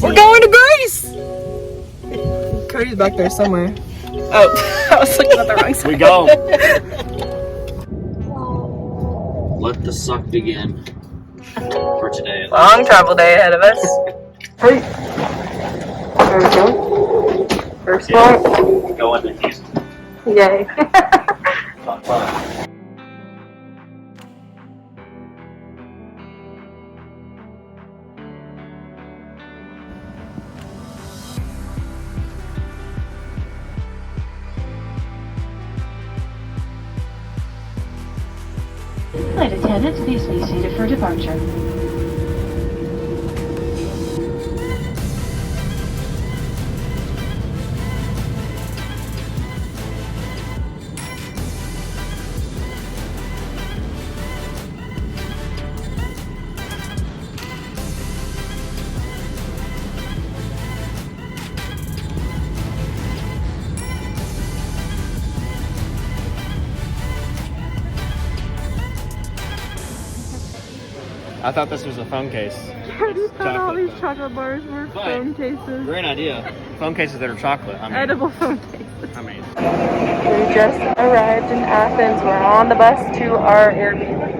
We're going to Greece! Cody's back there somewhere. Oh, I was looking at the wrong side. We go. Let the suck begin for today. Long travel day ahead of us. Hey. There we go. First one. Going to Houston. Yay. Not fun. Flight attendants, please be seated for departure. I thought this was a phone case. I just thought all these chocolate bars were phone cases. Great idea. Phone cases that are chocolate. I mean, Edible phone cases. I mean. We just arrived in Athens. We're on the bus to our Airbnb.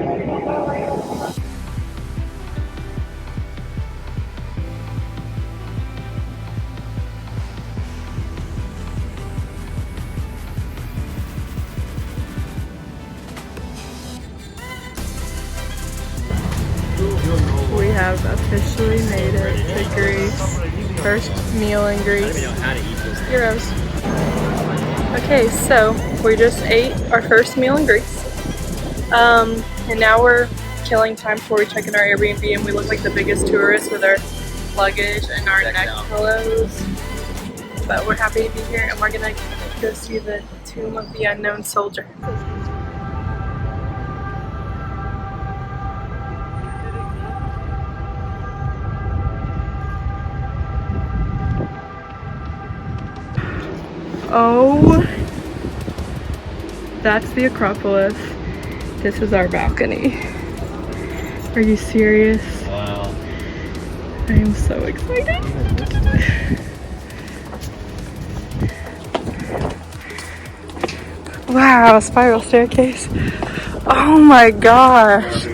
We have officially made it to Greece. First meal in Greece. I don't even know how to eat this. Euros. Okay, so we just ate our first meal in Greece. And now we're killing time before we check in our Airbnb, and we look like the biggest tourists with our luggage and our neck pillows. But we're happy to be here, and we're gonna go see the Tomb of the Unknown Soldier. Oh, that's the Acropolis. This is our balcony. Are you serious? Wow. I am so excited. Wow, spiral staircase. Oh my gosh.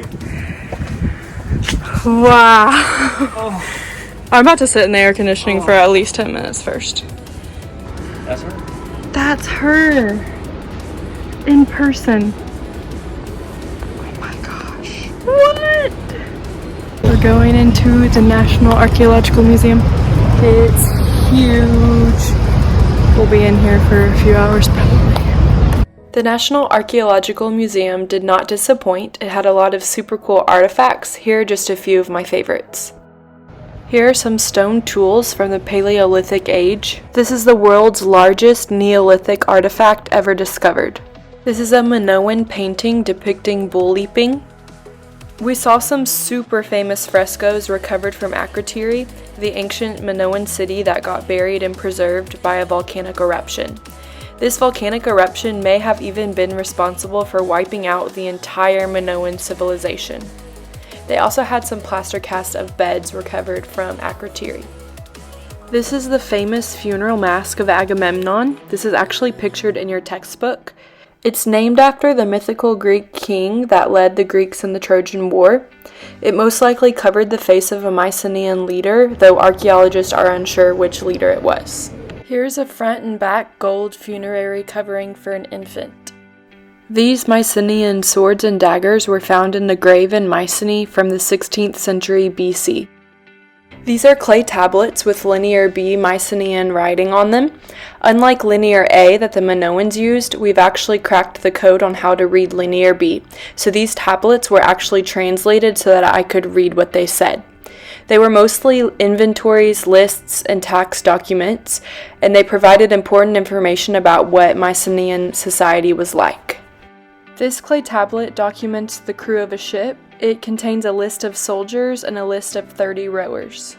Wow. Oh. I'm about to sit in the air conditioning for at least 10 minutes first. That's her? That's her in person. Oh my gosh. What? We're going into the National Archaeological Museum. It's huge. We'll be in here for a few hours probably. The National Archaeological Museum did not disappoint. It had a lot of super cool artifacts. Here are just a few of my favorites. Here are some stone tools from the Paleolithic age. This is the world's largest Neolithic artifact ever discovered. This is a Minoan painting depicting bull leaping. We saw some super famous frescoes recovered from Akrotiri, the ancient Minoan city that got buried and preserved by a volcanic eruption. This volcanic eruption may have even been responsible for wiping out the entire Minoan civilization. They also had some plaster casts of beds recovered from Akrotiri. This is the famous funeral mask of Agamemnon. This is actually pictured in your textbook. It's named after the mythical Greek king that led the Greeks in the Trojan War. It most likely covered the face of a Mycenaean leader, though archaeologists are unsure which leader it was. Here's a front and back gold funerary covering for an infant. These Mycenaean swords and daggers were found in the grave in Mycenae from the 16th century BC. These are clay tablets with Linear B Mycenaean writing on them. Unlike Linear A that the Minoans used, we've actually cracked the code on how to read Linear B, so these tablets were actually translated so that I could read what they said. They were mostly inventories, lists, and tax documents, and they provided important information about what Mycenaean society was like. This clay tablet documents the crew of a ship. It contains a list of soldiers and a list of 30 rowers.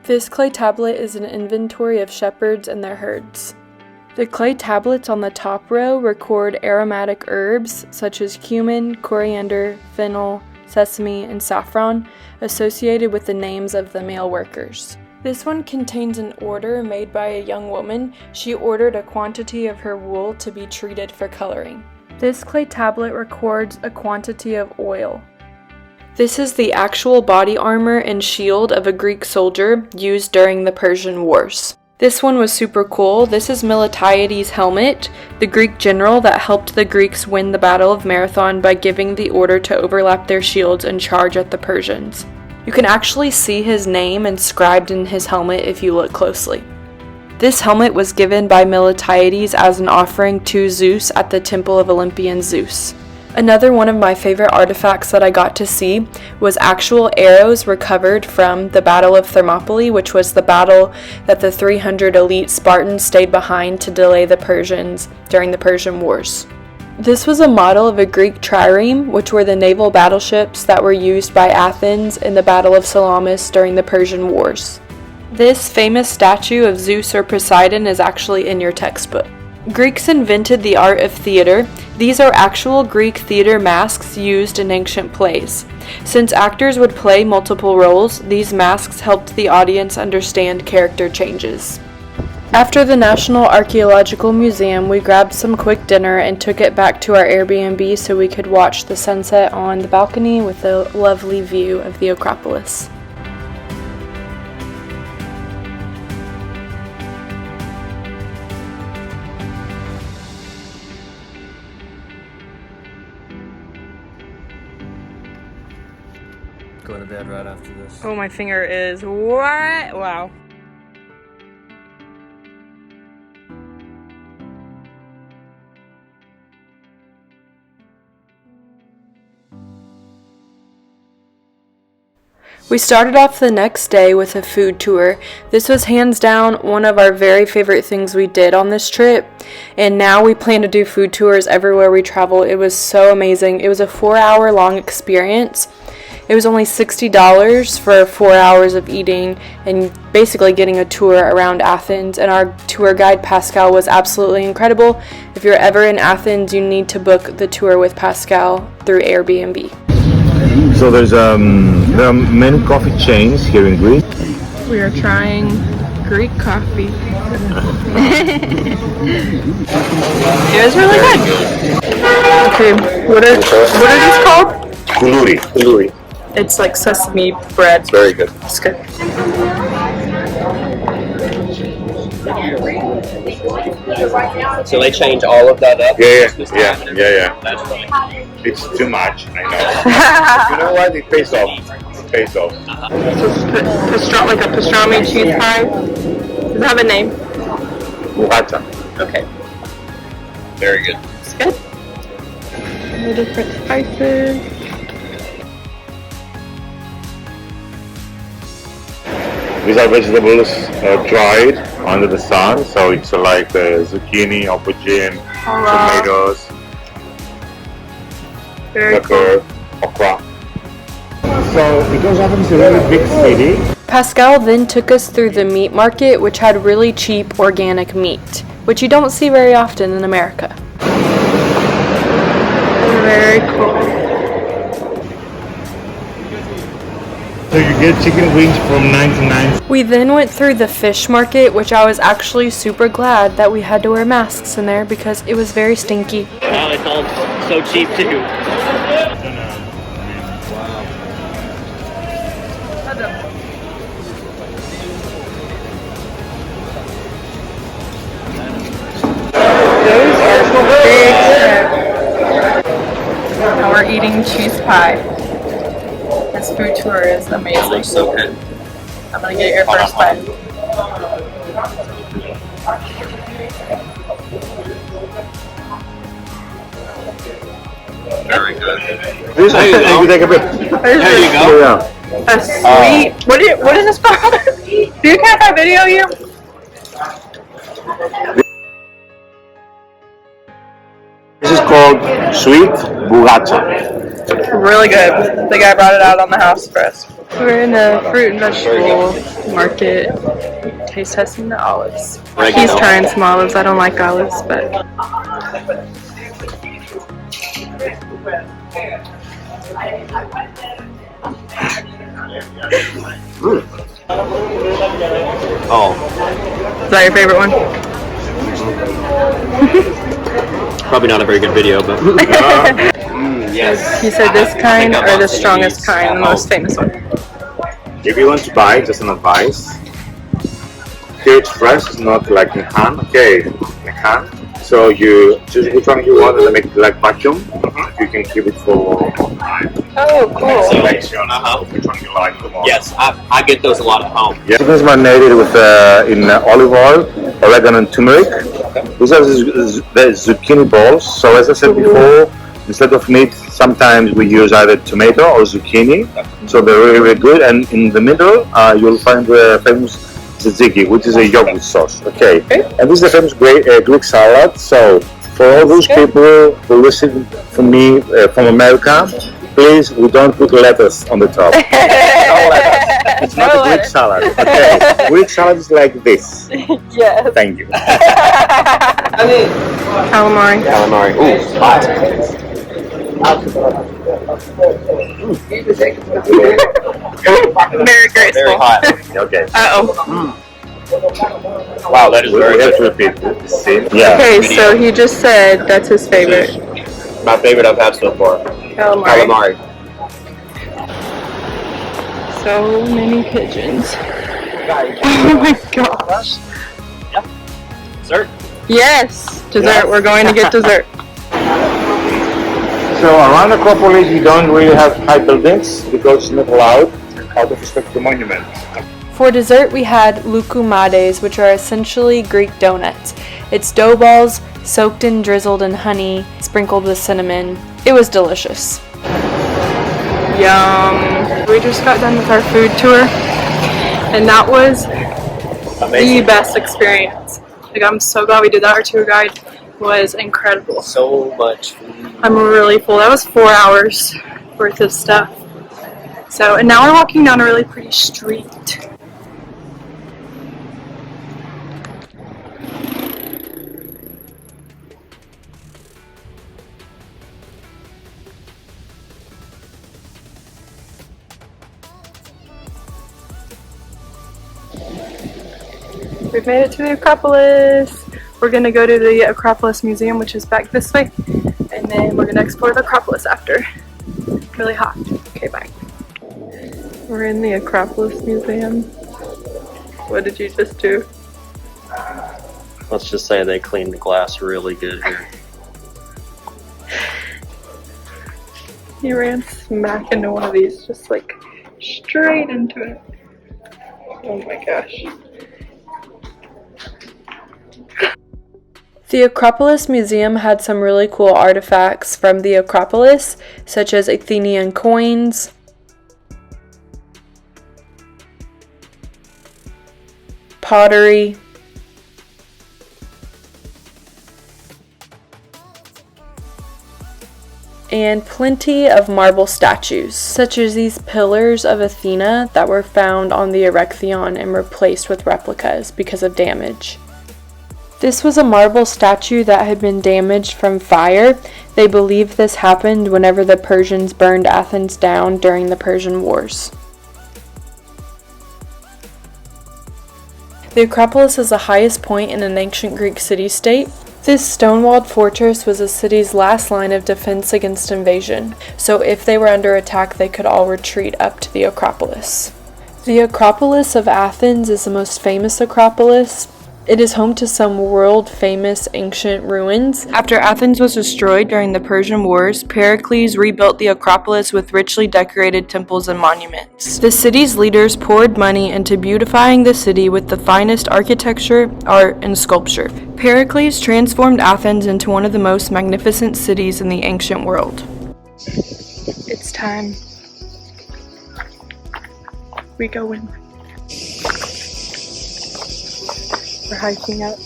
This clay tablet is an inventory of shepherds and their herds. The clay tablets on the top row record aromatic herbs such as cumin, coriander, fennel, sesame, and saffron associated with the names of the male workers. This one contains an order made by a young woman. She ordered a quantity of her wool to be treated for coloring. This clay tablet records a quantity of oil. This is the actual body armor and shield of a Greek soldier used during the Persian Wars. This one was super cool. This is Miltiades' helmet, the Greek general that helped the Greeks win the Battle of Marathon by giving the order to overlap their shields and charge at the Persians. You can actually see his name inscribed in his helmet if you look closely. This helmet was given by Miltiades as an offering to Zeus at the Temple of Olympian Zeus. Another one of my favorite artifacts that I got to see was actual arrows recovered from the Battle of Thermopylae, which was the battle that the 300 elite Spartans stayed behind to delay the Persians during the Persian Wars. This was a model of a Greek trireme, which were the naval battleships that were used by Athens in the Battle of Salamis during the Persian Wars. This famous statue of Zeus or Poseidon is actually in your textbook. Greeks invented the art of theater. These are actual Greek theater masks used in ancient plays. Since actors would play multiple roles, these masks helped the audience understand character changes. After the National Archaeological Museum, we grabbed some quick dinner and took it back to our Airbnb so we could watch the sunset on the balcony with a lovely view of the Acropolis. Going to bed right after this. Oh, my finger is what? Wow. We started off the next day with a food tour. This was hands down one of our very favorite things we did on this trip, and now we plan to do food tours everywhere we travel. It was so amazing. It was a 4-hour long experience. It was only $60 for 4 hours of eating and basically getting a tour around Athens, and our tour guide Pascal was absolutely incredible. If you're ever in Athens, you need to book the tour with Pascal through Airbnb. So there are many coffee chains here in Greece. We are trying Greek coffee. It was really good. Okay, what are these called? Koulouri. It's like sesame bread. It's very good. It's good. So they change all of that up? Yeah. That's funny. It's too much, I know. You know what? It pays off. So like a pastrami cheese pie. Does it have a name? Burrata. Okay. Very good. It's good. The different spices. These are vegetables dried under the sun, so it's like zucchini, aubergine, tomatoes, pepper, okra. So because Athens is a really big city. Pascal then took us through the meat market, which had really cheap organic meat, which you don't see very often in America. Very cool. So you get chicken wings from 99. We then went through the fish market, which I was actually super glad that we had to wear masks in there because it was very stinky. Wow, it's all so cheap too. Those are big shrimp. Now we're eating cheese pie. This food tour is amazing. Looks so good. I'm gonna get your first bite. Very good. This There you go. you take a bit. There you go. Yeah. A sweet. What is this called? Do you care if I video you? This is called sweet burrata. Really good. The guy brought it out on the house for us. We're in a fruit and vegetable market. Taste testing the olives. He's trying some olives. I don't like olives, but. Oh, Is that your favorite one? probably not a very good video, but yes. You said this kind I or the bought some of strongest these kind, at the most home. famous one? If you want to buy, just an advice. Here it's fresh, it's not like in hand. Okay, in hand. So you choose which one you want and then make it like vacuum. You can keep it for Oh, cool. selection of which one you like the most. Yes, I get those a lot at home. Yeah. Chicken is marinated with in olive oil, oregano, and turmeric. These are the zucchini balls. So as I said before, instead of meat, sometimes we use either tomato or zucchini. So they're really, really good. And in the middle, you'll find the famous tzatziki, which is a yogurt sauce. Okay. And this is the famous Greek salad. So for all those people who listen to me from America, please, we don't put lettuce on the top. It's not a Greek salad. Okay. Greek salad is like this. Yes. Thank you. Calamari. Calamari. Ooh, hot. Very graceful. Very hot. Okay. Uh-oh. Wow, that is We very have good. to repeat. See? Yeah. Okay, so he just said that's his favorite. My favorite I've had so far. Calamari. Calamari. So many pigeons. Oh my gosh. Dessert? Yes. Dessert. We're going to get dessert. So around Acropolis, you don't really have high buildings because it's not allowed out of respect to the monument. For dessert, we had loukoumades, which are essentially Greek donuts. It's dough balls soaked and drizzled in honey, sprinkled with cinnamon. It was delicious. Yum. We just got done with our food tour, and that was the best experience. Like, I'm so glad we did that. Our tour guide was incredible. So much food. I'm really full. That was 4 hours worth of stuff. So, and now we're walking down a really pretty street. We've made it to the Acropolis. We're gonna go to the Acropolis Museum, which is back this way, and then we're gonna explore the Acropolis after. It's really hot. Okay, bye. We're in the Acropolis Museum. What did you just do? Let's just say they cleaned the glass really good here. He ran smack into one of these, just like straight into it. Oh my gosh. The Acropolis Museum had some really cool artifacts from the Acropolis, such as Athenian coins, pottery, and plenty of marble statues, such as these pillars of Athena that were found on the Erechtheion and replaced with replicas because of damage. This was a marble statue that had been damaged from fire. They believe this happened whenever the Persians burned Athens down during the Persian Wars. The Acropolis is the highest point in an ancient Greek city-state. This stone-walled fortress was the city's last line of defense against invasion, so if they were under attack, they could all retreat up to the Acropolis. The Acropolis of Athens is the most famous Acropolis. It is home to some world-famous ancient ruins. After Athens was destroyed during the Persian Wars, Pericles rebuilt the Acropolis with richly decorated temples and monuments. The city's leaders poured money into beautifying the city with the finest architecture, art, and sculpture. Pericles transformed Athens into one of the most magnificent cities in the ancient world. It's time. We go in. We're hiking up.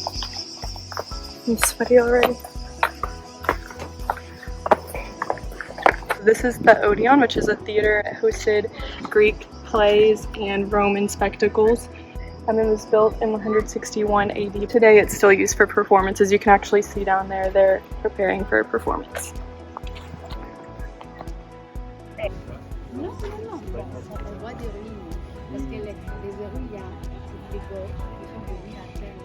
I'm sweaty already. This is the Odeon, which is a theater that hosted Greek plays and Roman spectacles. And it was built in 161 AD. Today it's still used for performances. You can actually see down there they're preparing for a performance. Parce que les verrous, il y a des bords qui sont venus à terme.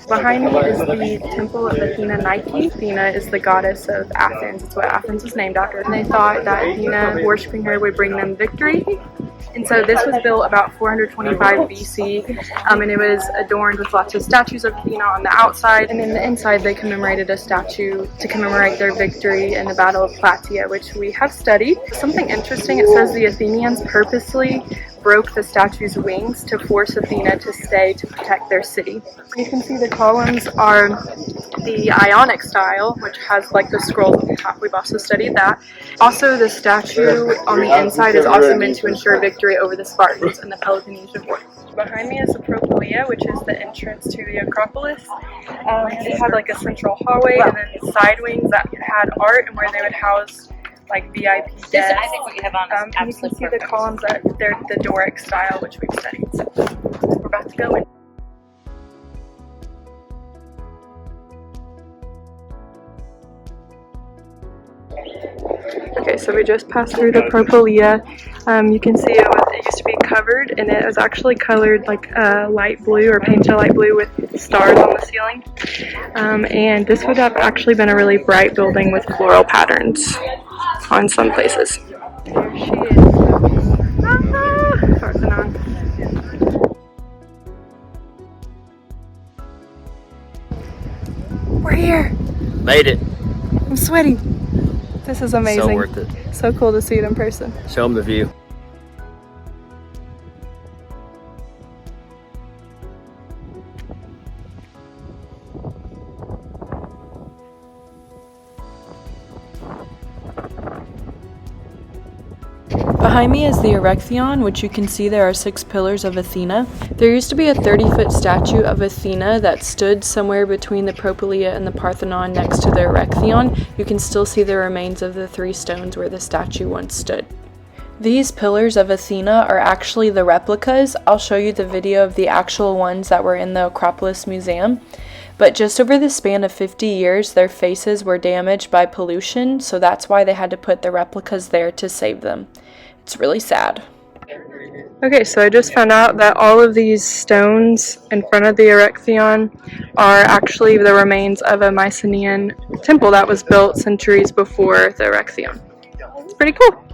Behind me is the temple of Athena Nike. Athena is the goddess of Athens. It's what Athens was named after. And they thought that Athena, worshipping her, would bring them victory. And so this was built about 425 BC, and it was adorned with lots of statues of Athena on the outside. And in the inside, they commemorated a statue to commemorate their victory in the Battle of Plataea, which we have studied. Something interesting, it says the Athenians purposely broke the statue's wings to force Athena to stay to protect their city. You can see the columns are the Ionic style, which has like the scrolls on the top. We've also studied that. Also, the statue on the inside is also meant to ensure victory over the Spartans in the Peloponnesian War. Behind me is the Propylaea, which is the entrance to the Acropolis. It had like a central hallway and then side wings that had art and where they would house like VIP guests. And you can see the columns that they're the Doric style, which we've studied. So we're about to go in. Okay, so we just passed through the Propylaea. You can see it used to be covered, and it was actually colored like light blue or painted light blue with stars on the ceiling. And this would have actually been a really bright building with floral patterns on some places. There she is. Parthenon. We're here. Made it. I'm sweaty. This is amazing. So worth it. So cool to see it in person. Show them the view. Behind me is the Erechtheion, which you can see there are 6 pillars of Athena. There used to be a 30-foot statue of Athena that stood somewhere between the Propylaea and the Parthenon next to the Erechtheion. You can still see the remains of the 3 stones where the statue once stood. These pillars of Athena are actually the replicas. I'll show you the video of the actual ones that were in the Acropolis Museum. But just over the span of 50 years, their faces were damaged by pollution, so that's why they had to put the replicas there to save them. It's really sad. Okay, so I just found out that all of these stones in front of the Erechtheion are actually the remains of a Mycenaean temple that was built centuries before the Erechtheion. It's pretty cool.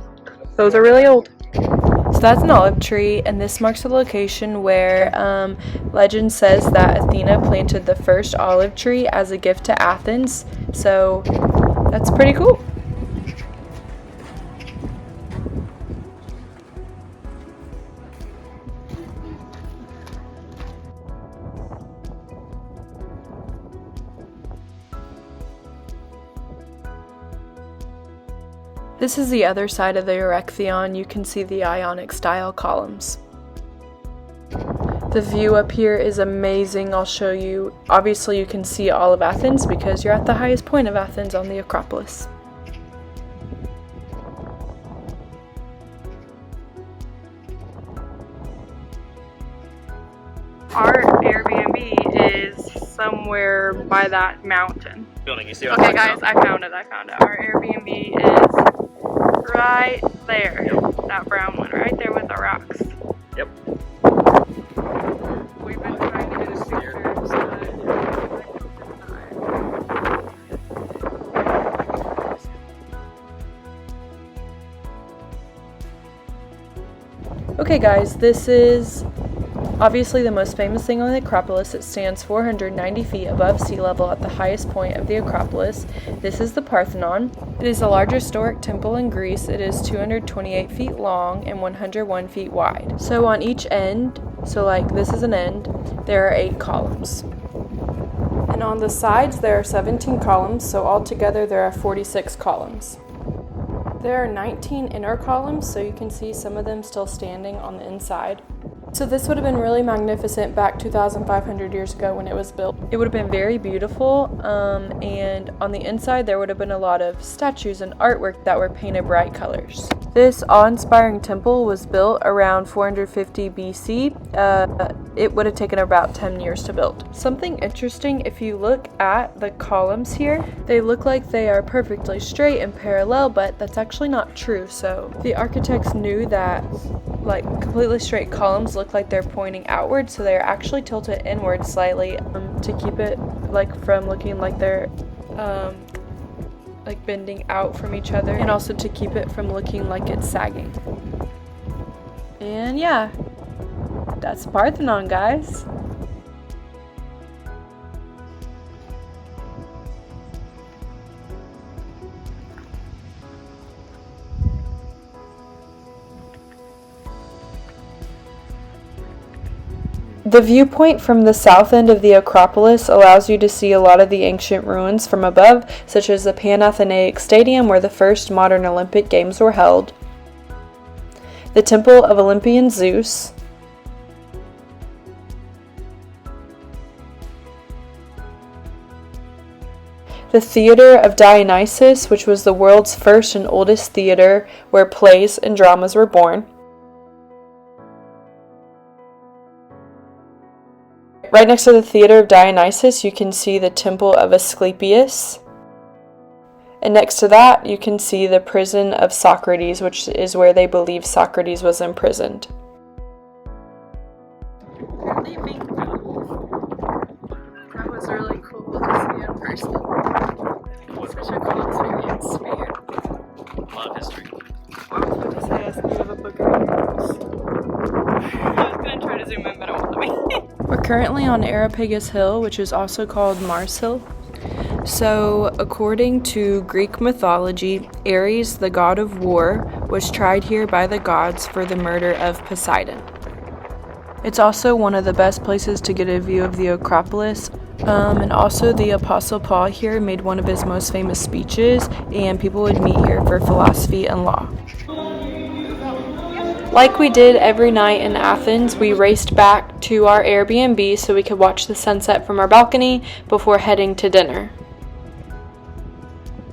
Those are really old. So that's an olive tree, and this marks the location where legend says that Athena planted the first olive tree as a gift to Athens. So that's pretty cool. This is the other side of the Erechtheion. You can see the Ionic style columns. The view up here is amazing. I'll show you. Obviously you can see all of Athens because you're at the highest point of Athens on the Acropolis. Our Airbnb is somewhere by that mountain. Okay guys, I found it. Our Airbnb is right there. That brown one right there with the rocks. Yep. We've been trying to get a picture so that okay guys, this is obviously the most famous thing on the Acropolis. It stands 490 feet above sea level at the highest point of the Acropolis. This is the Parthenon. It is the largest Doric temple in Greece. It is 228 feet long and 101 feet wide. So on each end, so like this is an end, there are 8 columns. And on the sides there are 17 columns, so altogether there are 46 columns. There are 19 inner columns, so you can see some of them still standing on the inside. So this would have been really magnificent back 2,500 years ago when it was built. It would have been very beautiful, and on the inside there would have been a lot of statues and artwork that were painted bright colors. This awe-inspiring temple was built around 450 BC. It would have taken about 10 years to build. Something interesting, if you look at the columns here, they look like they are perfectly straight and parallel, but that's actually not true. So the architects knew that like completely straight columns look like they're pointing outward, so they're actually tilted inward slightly to keep it like from looking like they're like bending out from each other, and also to keep it from looking like it's sagging. And yeah, that's Parthenon, guys. The viewpoint from the south end of the Acropolis allows you to see a lot of the ancient ruins from above, such as the Panathenaic Stadium where the first modern Olympic Games were held, the Temple of Olympian Zeus, the Theater of Dionysus, which was the world's first and oldest theater where plays and dramas were born. Right next to the Theater of Dionysus, you can see the Temple of Asclepius. And next to that, you can see the prison of Socrates, which is where they believe Socrates was imprisoned. What do you think about it? That was really cool to see in person. Such a cool experience, man. A lot of history. I was about to say, I think you have a book around your nose. I was going to try to zoom in, but it won't let me. We're currently on Areopagus Hill, which is also called Mars Hill. So, according to Greek mythology, Ares, the god of war, was tried here by the gods for the murder of Poseidon. It's also one of the best places to get a view of the Acropolis. And also the Apostle Paul here made one of his most famous speeches, and people would meet here for philosophy and law. Like we did every night in Athens, we raced back to our Airbnb so we could watch the sunset from our balcony before heading to dinner.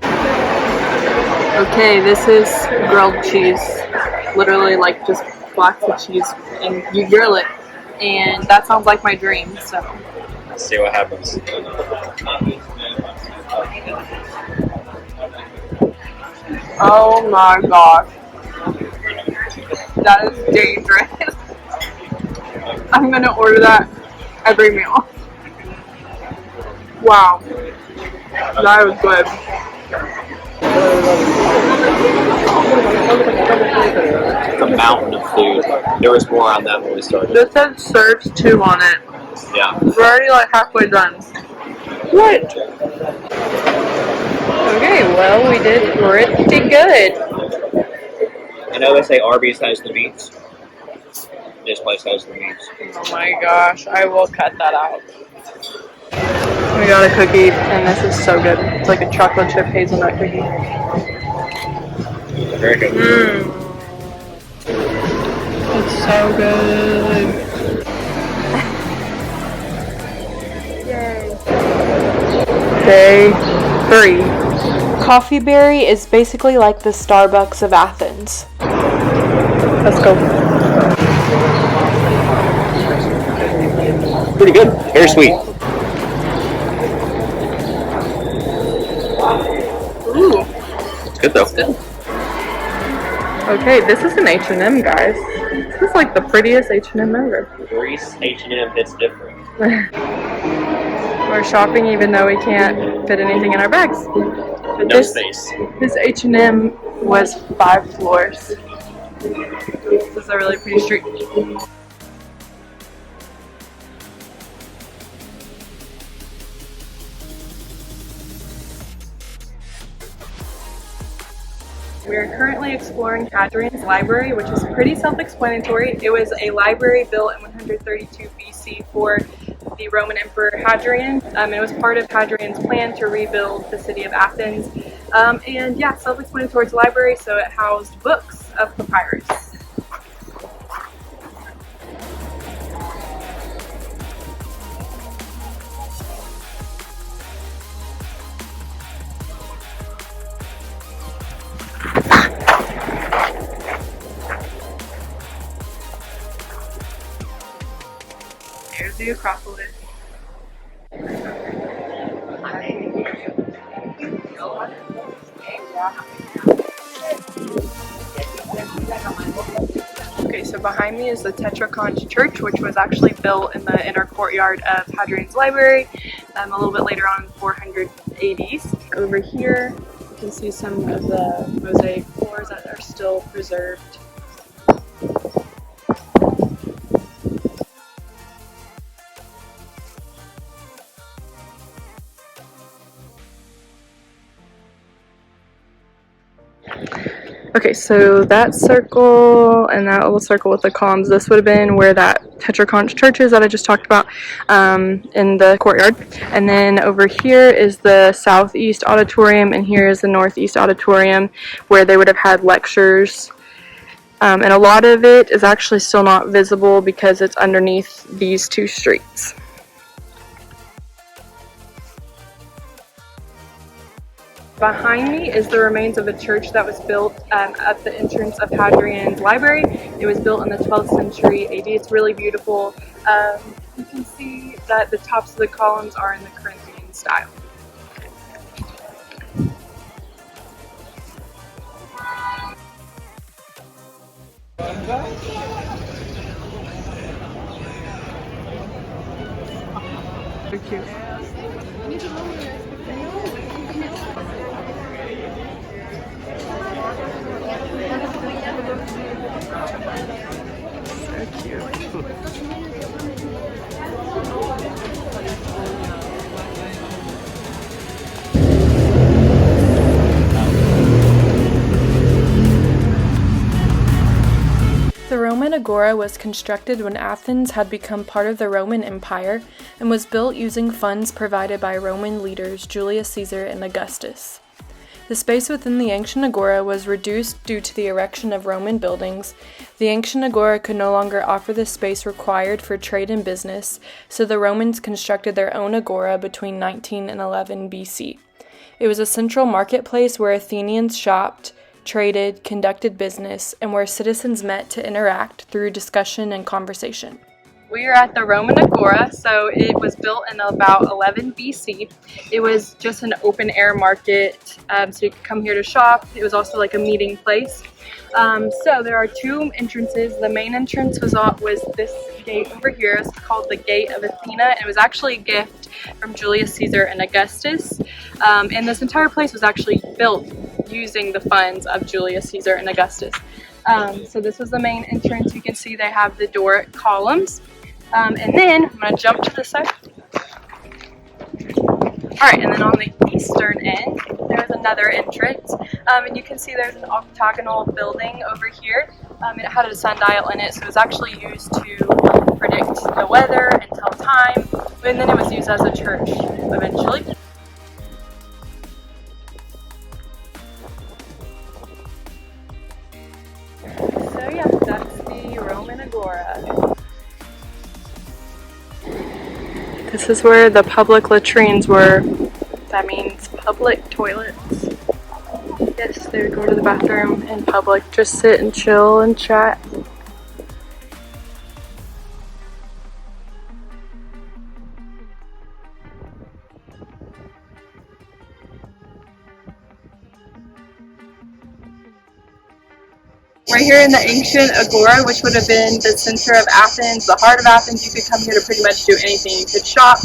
Okay, this is grilled cheese. Literally like just blocks of cheese and you grill it. And that sounds like my dream, so. Let's see what happens. Oh my gosh. That is dangerous. I'm gonna order that every meal. Wow. That was good. It's a mountain of food. There was more on that when we started. This says serves 2 on it. Yeah. We're already like halfway done. What? Okay, well we did pretty good. I know they say Arby's has the meats. This place has the meats. Oh my gosh, I will cut that out. We got a cookie, and this is so good. It's like a chocolate chip hazelnut cookie. Very good. It's so good. Yay. Day 3. Coffee Berry is basically like the Starbucks of Athens. Let's go. Pretty good. Very sweet. Ooh. It's good though. It's good. Okay, this is an H&M, guys. This is like the prettiest H&M ever. Greece H&M hits different. We're shopping even though we can't fit anything in our bags. But No space. This H&M was 5 floors. This is a really pretty street. We are currently exploring Hadrian's library, which is pretty self-explanatory. It was a library built in 132 BC for the Roman Emperor Hadrian. It was part of Hadrian's plan to rebuild the city of Athens. And yeah, self-explanatory, it's a library, so it housed books of papyrus. There's the Acropolis. Okay, so behind me is the Tetraconch Church, which was actually built in the inner courtyard of Hadrian's Library a little bit later on in the 480s. Over here, you can see some of the mosaic floors that are still preserved. Okay, so that circle and that little circle with the columns, this would have been where that Tetraconch church is that I just talked about in the courtyard. And then over here is the southeast auditorium, and here is the northeast auditorium where they would have had lectures. And a lot of it is actually still not visible because it's underneath these two streets. Behind me is the remains of a church that was built at the entrance of Hadrian's Library. It was built in the 12th century AD. It's really beautiful. You can see that the tops of the columns are in the Corinthian style. They're cute. So cute. The Roman Agora was constructed when Athens had become part of the Roman Empire and was built using funds provided by Roman leaders Julius Caesar and Augustus. The space within the ancient agora was reduced due to the erection of Roman buildings. The ancient agora could no longer offer the space required for trade and business, so the Romans constructed their own agora between 19 and 11 BC. It was a central marketplace where Athenians shopped, traded, conducted business, and where citizens met to interact through discussion and conversation. We are at the Roman Agora, so it was built in about 11 BC. It was just an open air market, so you could come here to shop. It was also like a meeting place. So there are two entrances. The main entrance was this gate over here. It's called the Gate of Athena. It was actually a gift from Julius Caesar and Augustus. And this entire place was actually built using the funds of Julius Caesar and Augustus. So this was the main entrance. You can see they have the Doric columns. And then I'm going to jump to the side. Alright, and then on the eastern end, there's another entrance. And you can see there's an octagonal building over here. It had a sundial in it, so it was actually used to predict the weather and tell time. And then it was used as a church eventually. So yeah, that's the Roman Agora. This is where the public latrines were. That means public toilets. Yes, they would go to the bathroom in public, just sit and chill and chat. Right here in the ancient agora, which would have been the center of Athens, the heart of Athens, you could come here to pretty much do anything. You could shop,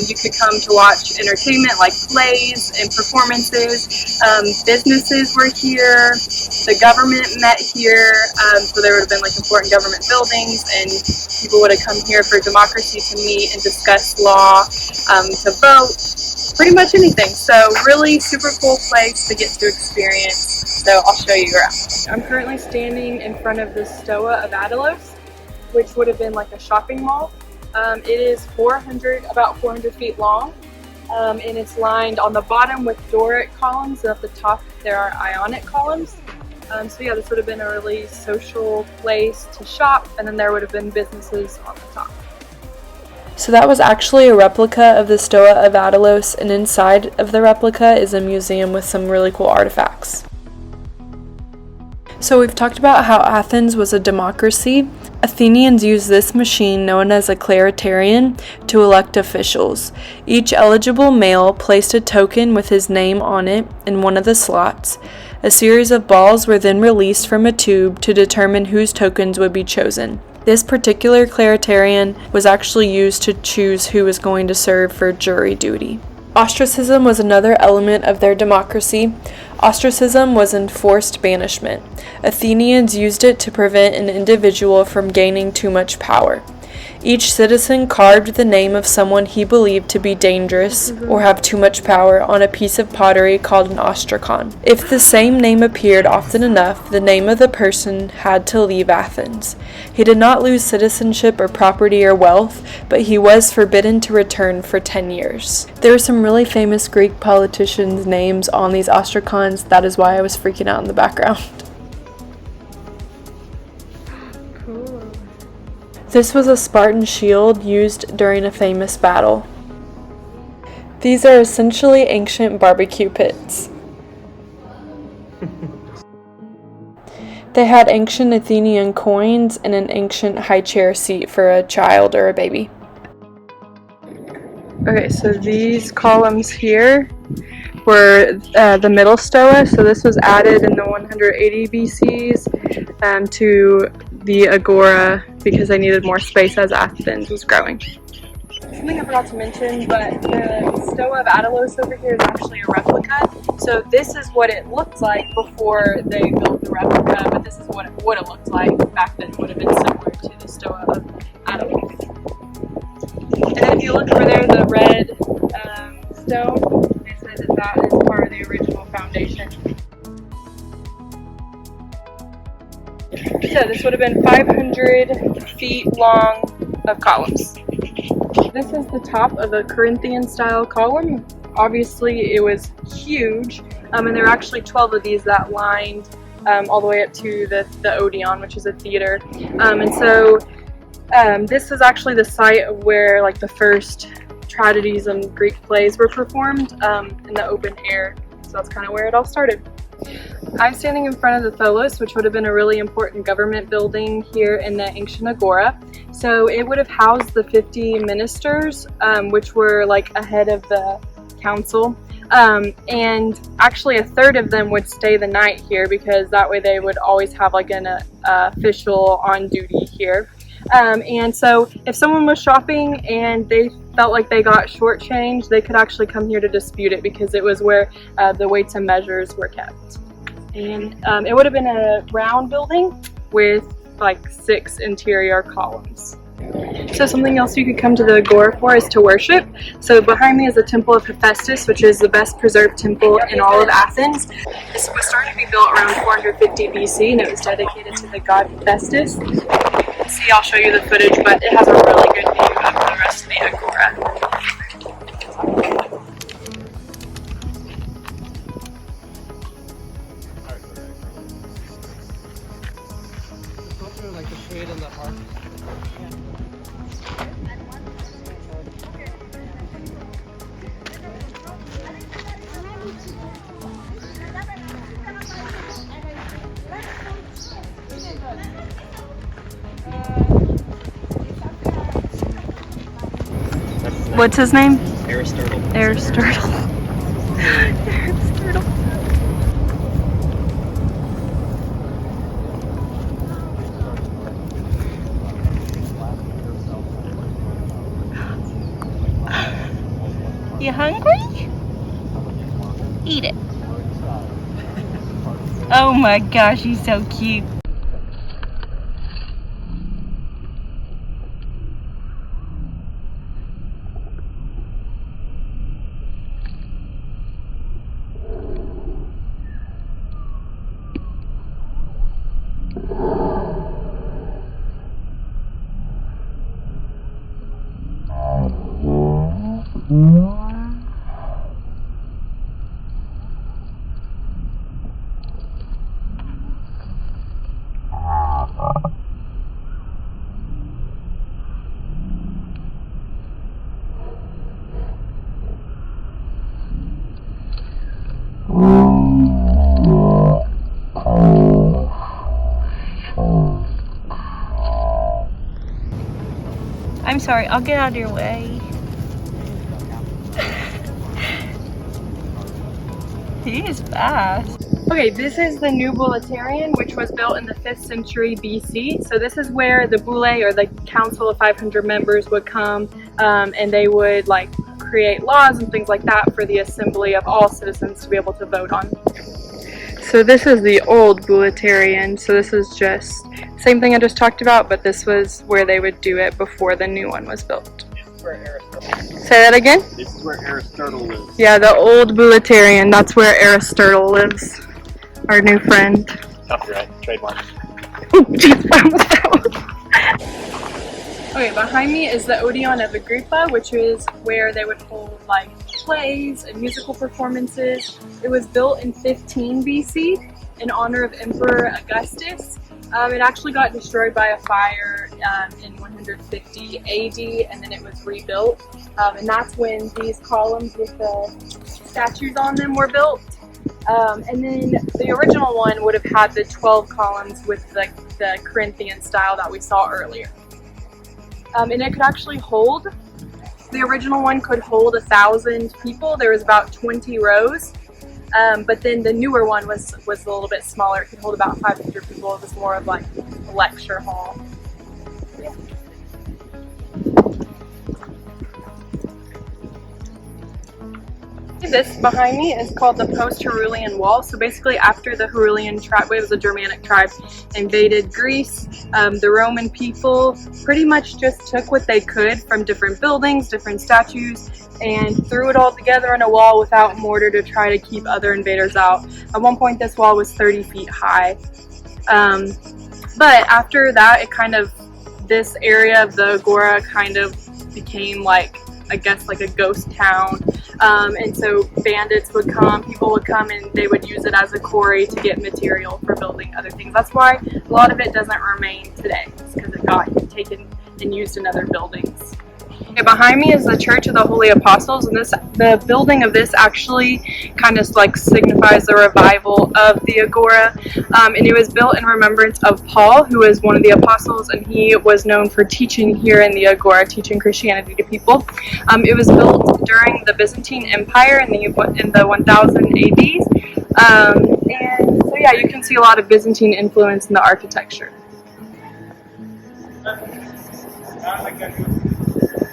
you could come to watch entertainment like plays and performances. Businesses were here, the government met here, so there would have been like important government buildings, and people would have come here for democracy to meet and discuss law, to vote, pretty much anything. So really super cool place to get to experience. So I'll show you around. I'm currently standing in front of the Stoa of Adelos, which would have been like a shopping mall. It is about 400 feet long, and it's lined on the bottom with Doric columns, and at the top there are Ionic columns. So yeah, this would have been a really social place to shop, and then there would have been businesses on the top. So that was actually a replica of the Stoa of Adelos, and inside of the replica is a museum with some really cool artifacts. So we've talked about how Athens was a democracy. Athenians used this machine known as a claritarian to elect officials. Each eligible male placed a token with his name on it in one of the slots. A series of balls were then released from a tube to determine whose tokens would be chosen. This particular claritarian was actually used to choose who was going to serve for jury duty. Ostracism was another element of their democracy. Ostracism was enforced banishment. Athenians used it to prevent an individual from gaining too much power. Each citizen carved the name of someone he believed to be dangerous or have too much power on a piece of pottery called an ostrakon. If the same name appeared often enough, the name of the person had to leave Athens. He did not lose citizenship or property or wealth, but he was forbidden to return for 10 years. There were some really famous Greek politicians' names on these ostrakons. That is why I was freaking out in the background. This was a Spartan shield used during a famous battle. These are essentially ancient barbecue pits. They had ancient Athenian coins and an ancient high chair seat for a child or a baby. Okay, so these columns here were the middle stoa. So this was added in the 180 BCs to the agora because they needed more space as Athens was growing. Something I forgot to mention, but the Stoa of Attalos over here is actually a replica. So this is what it looked like before they built the replica, but this is what it would have looked like back then. It would have been similar to the Stoa of Attalos. And then if you look over there, the red stone, they said that is part of the original foundation. So this would have been 500 feet long of columns. This is the top of a Corinthian style column. Obviously it was huge, and there were actually 12 of these that lined all the way up to the Odeon, which is a theater. And so this is actually the site of where like the first tragedies and Greek plays were performed in the open air. So that's kind of where it all started. I'm standing in front of the Tholos, which would have been a really important government building here in the ancient agora. So it would have housed the 50 ministers, which were like ahead of the council. And actually a third of them would stay the night here because that way they would always have like an official on duty here. And so if someone was shopping and they felt like they got shortchanged, they could actually come here to dispute it because it was where the weights and measures were kept. And it would have been a round building with like 6 interior columns. So something else you could come to the agora for is to worship. So behind me is the temple of Hephaestus, which is the best preserved temple in all of Athens. This was started to be built around 450 BC and it was dedicated to the god Hephaestus. See, I'll show you the footage, but it has a really good view of the rest of the agora. Like the shade in the park. What's his name? Aristotle. Aristotle. Aristotle. You hungry? Eat it. Oh my gosh, he's so cute. I'm sorry, I'll get out of your way. He is fast. Okay, this is the new Bouleuterion, which was built in the 5th century BC. So this is where the Boule, or the council of 500 members, would come and they would like create laws and things like that for the assembly of all citizens to be able to vote on. So this is the old Bouleuterion. So this is just same thing I just talked about, but this was where they would do it before the new one was built. Say that again? This is where Aristotle lives. Yeah, the old Bouleuterion. That's where Aristotle lives. Our new friend. Copyright, trademark. Oh, jeez, I almost fell. Okay, behind me is the Odeon of Agrippa, which is where they would hold like plays and musical performances. It was built in 15 BC in honor of Emperor Augustus. It actually got destroyed by a fire in 150 AD, and then it was rebuilt. And that's when these columns with the statues on them were built. And then the original one would have had the 12 columns with the Corinthian style that we saw earlier. And it could actually hold, the original one could hold 1,000 people. There was about 20 rows. But then the newer one was a little bit smaller. It could hold about 500 people. It was more of like a lecture hall. Yeah. This behind me is called the post-Herulian Wall. So basically after the Herulian tribe, it was a Germanic tribe, invaded Greece, the Roman people pretty much just took what they could from different buildings, different statues, and threw it all together in a wall without mortar to try to keep other invaders out. At one point this wall was 30 feet high. But after that, it kind of, this area of the Agora kind of became like, I guess, like a ghost town. And so bandits would come, people would come, and they would use it as a quarry to get material for building other things. That's why a lot of it doesn't remain today. It's because it got taken and used in other buildings. Okay, behind me is the Church of the Holy Apostles, and the building of this actually kind of like signifies the revival of the Agora. And it was built in remembrance of Paul, who was one of the apostles, and he was known for teaching here in the Agora, teaching Christianity to people. It was built during the Byzantine Empire in the 1000 AD. And so yeah, you can see a lot of Byzantine influence in the architecture.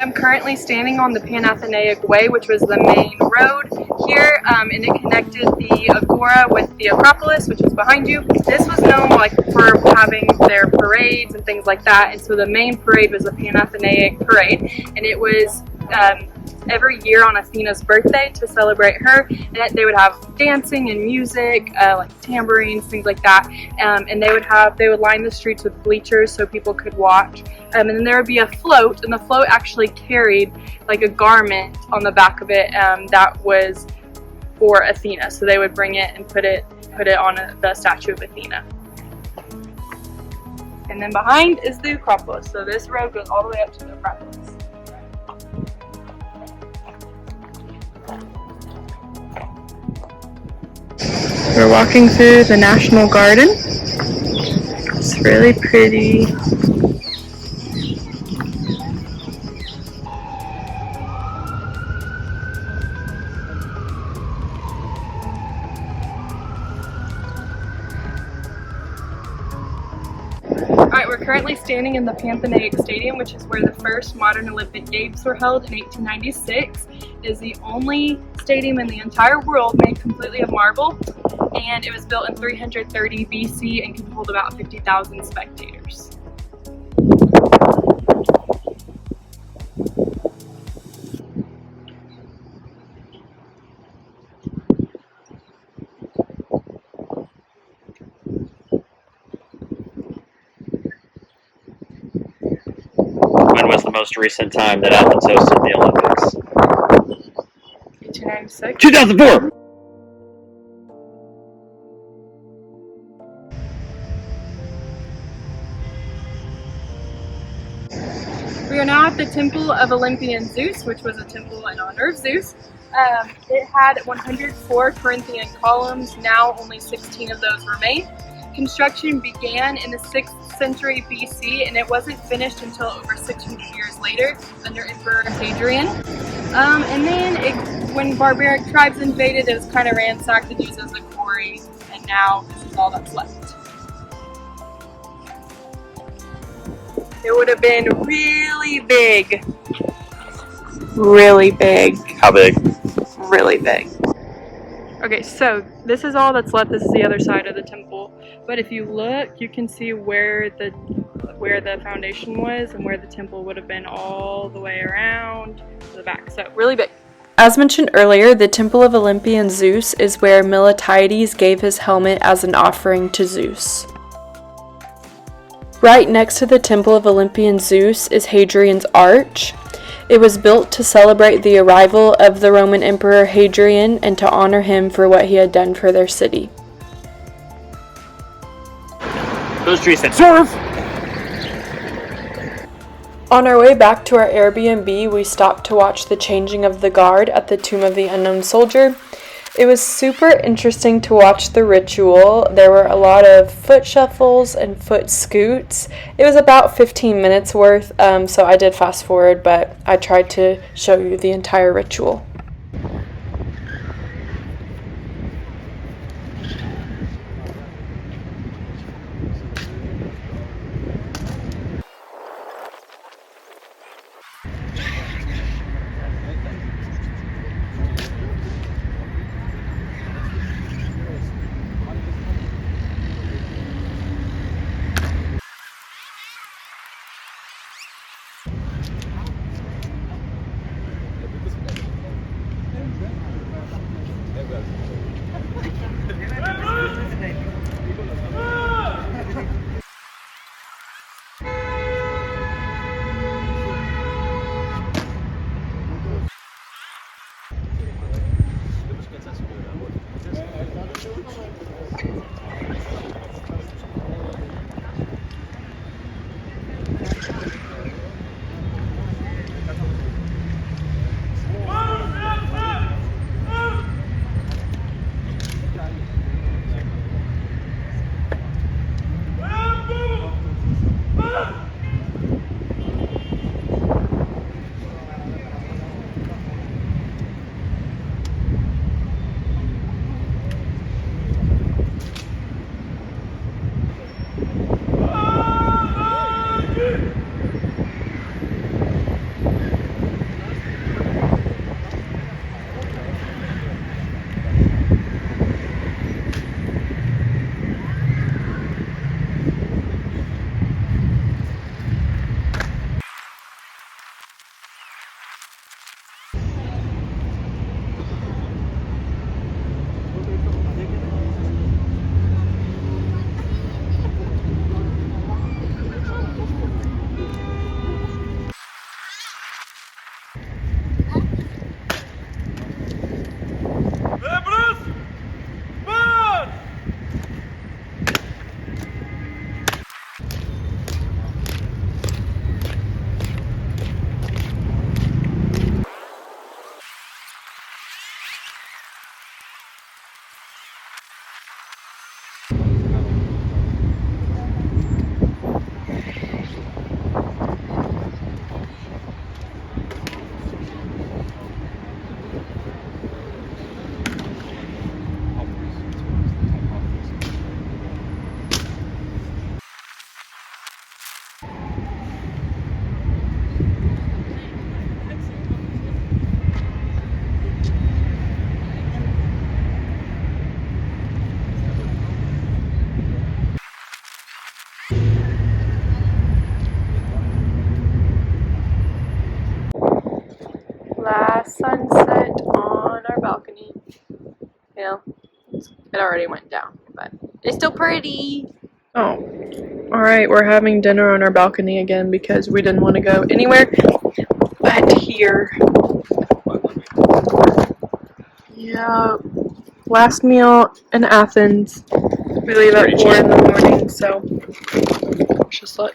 I'm currently standing on the Panathenaic Way, which was the main road here, and it connected the Agora with the Acropolis, which is behind you. This was known like for having their parades and things like that, and so the main parade was the Panathenaic Parade, and it was every year on Athena's birthday to celebrate her, and they would have dancing and music, like tambourines, things like that, and they would line the streets with bleachers so people could watch, and then there would be a float, and the float actually carried like a garment on the back of it that was for Athena, so they would bring it and put it on the statue of Athena. And then behind is the Acropolis, so this road goes all the way up to the Acropolis. We're walking through the National Garden. It's really pretty. Alright, we're currently standing in the Panathenaic Stadium, which is where the first modern Olympic Games were held in 1896. It is the only stadium in the entire world made completely of marble, and it was built in 330 BC and can hold about 50,000 spectators. When was the most recent time that Athens hosted the Olympics? 1896. 2004! We are now at the Temple of Olympian Zeus, which was a temple in honor of Zeus. It had 104 Corinthian columns. Now only 16 of those remain. Construction began in the 6th 6th century BC, and it wasn't finished until over 600 years later under Emperor Hadrian. And then when barbaric tribes invaded, it was kind of ransacked and used as a quarry, and now this is all that's left. It would have been really big. Really big. How big? Really big. Okay, so this is all that's left. This is the other side of the temple. But if you look, you can see where the foundation was and where the temple would have been all the way around to the back. So really big. As mentioned earlier, the Temple of Olympian Zeus is where Miltiades gave his helmet as an offering to Zeus. Right next to the Temple of Olympian Zeus is Hadrian's Arch. It was built to celebrate the arrival of the Roman Emperor Hadrian and to honor him for what he had done for their city. Those trees said serve! On our way back to our Airbnb, we stopped to watch the changing of the guard at the Tomb of the Unknown Soldier. It was super interesting to watch the ritual. There were a lot of foot shuffles and foot scoots. It was about 15 minutes worth, so I did fast forward, but I tried to show you the entire ritual. Last sunset on our balcony. You know, it already went down, but it's still pretty. Oh, alright, we're having dinner on our balcony again because we didn't want to go anywhere but here. Yeah, last meal in Athens. We leave at 4 in the morning, so wish us luck.